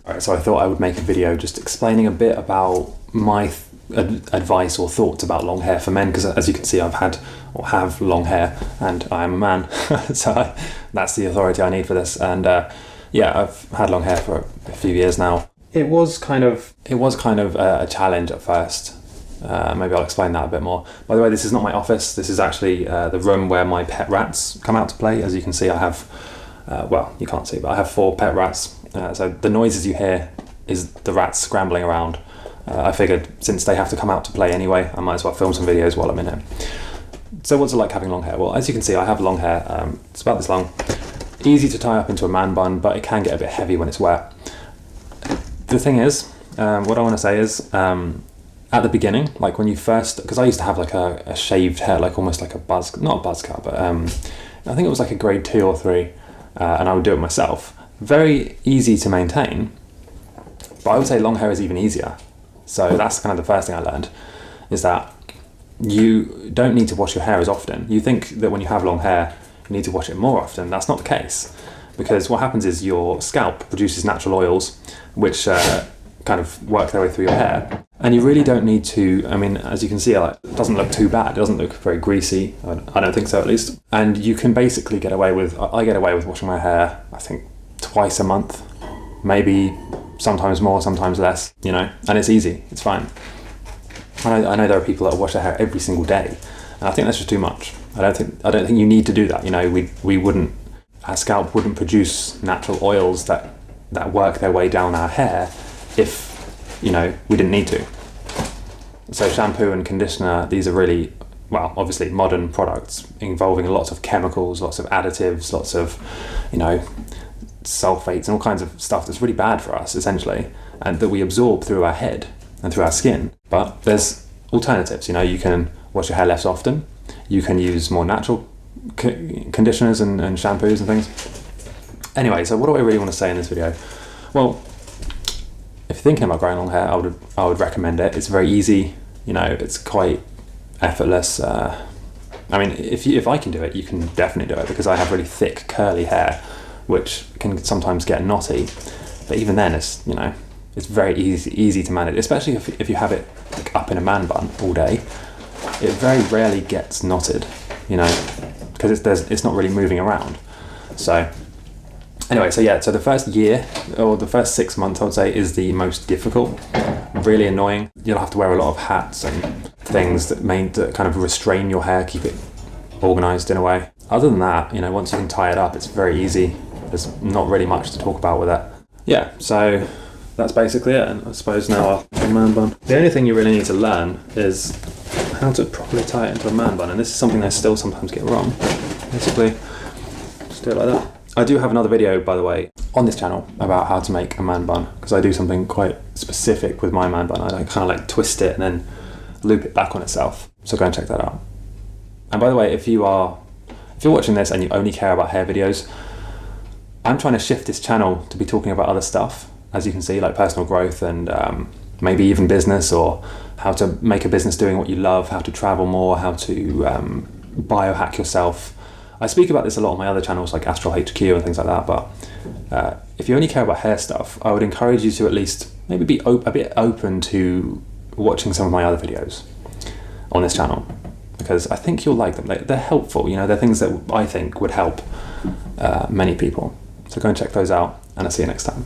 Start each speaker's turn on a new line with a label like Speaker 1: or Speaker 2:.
Speaker 1: Alright, so I thought I would make a video just explaining a bit about my advice or thoughts about long hair for men, because as you can see, I've had or have long hair and I am a man. So that's the authority I need for this. And yeah, I've had long hair for a few years now. It was kind of a challenge at first. Maybe I'll explain that a bit more. By the way, this is not my office. This is actually the room where my pet rats come out to play. As you can see, I have, well, you can't see, but I have 4 pet rats. So the noises you hear is the rats scrambling around. I figured since they have to come out to play anyway, I might as well film some videos while I'm in here. So what's it like having long hair? Well, as you can see, I have long hair. It's about this long. Easy to tie up into a man bun, but it can get a bit heavy when it's wet. The thing is, what I want to say is, at the beginning, like when you first, because I used to have like a shaved hair, like almost like a buzz, not a buzz cut, but I think it was like a grade 2 or 3, and I would do it myself. Very easy to maintain, but I would say long hair is even easier. So that's kind of the first thing I learned, is that you don't need to wash your hair as often. You think that when you have long hair, you need to wash it more often. That's not the case, because what happens is your scalp produces natural oils, which kind of work their way through your hair. And you really don't need to, I mean, as you can see, it doesn't look too bad. It doesn't look very greasy. I don't think so, at least. And you can basically get away with, I get away with washing my hair, I think, twice a month, maybe sometimes more, sometimes less, you know, and it's easy, it's fine. I know there are people that wash their hair every single day, and I think that's just too much. I don't think you need to do that. You know, we wouldn't, our scalp wouldn't produce natural oils that work their way down our hair if, you know, we didn't need to. So shampoo and conditioner, these are really, well, obviously modern products involving lots of chemicals, lots of additives, lots of, you know, sulfates and all kinds of stuff that's really bad for us, essentially, and that we absorb through our head and through our skin. But there's alternatives. You know, you can wash your hair less often, you can use more natural conditioners and shampoos and things. Anyway, so what do I really want to say in this video? Well, if you're thinking about growing long hair, I would recommend it. It's very easy, you know, it's quite effortless. I mean, if I can do it, you can definitely do it, because I have really thick curly hair, which can sometimes get knotty, but even then it's, you know, it's very easy to manage, especially if you have it like up in a man bun all day. It very rarely gets knotted, you know, because it's not really moving around. So anyway, so yeah, so the first year or the first 6 months, I would say, is the most difficult, really annoying. You'll have to wear a lot of hats and things that kind of restrain your hair, keep it organized in a way. Other than that, you know, once you can tie it up, it's very easy. There's not really much to talk about with it. Yeah, so that's basically it, and I suppose now I'll do a man bun. The only thing you really need to learn is how to properly tie it into a man bun, and this is something I still sometimes get wrong. Basically, just do it like that. I do have another video, by the way, on this channel about how to make a man bun, because I do something quite specific with my man bun. I kind of like twist it and then loop it back on itself. So go and check that out. And by the way, if you're watching this and you only care about hair videos, I'm trying to shift this channel to be talking about other stuff, as you can see, like personal growth and maybe even business, or how to make a business doing what you love, how to travel more, how to biohack yourself. I speak about this a lot on my other channels like Astral HQ and things like that, but if you only care about hair stuff, I would encourage you to at least maybe be a bit open to watching some of my other videos on this channel, because I think you'll like them. They're helpful, you know, they're things that I think would help many people. So go and check those out, and I'll see you next time.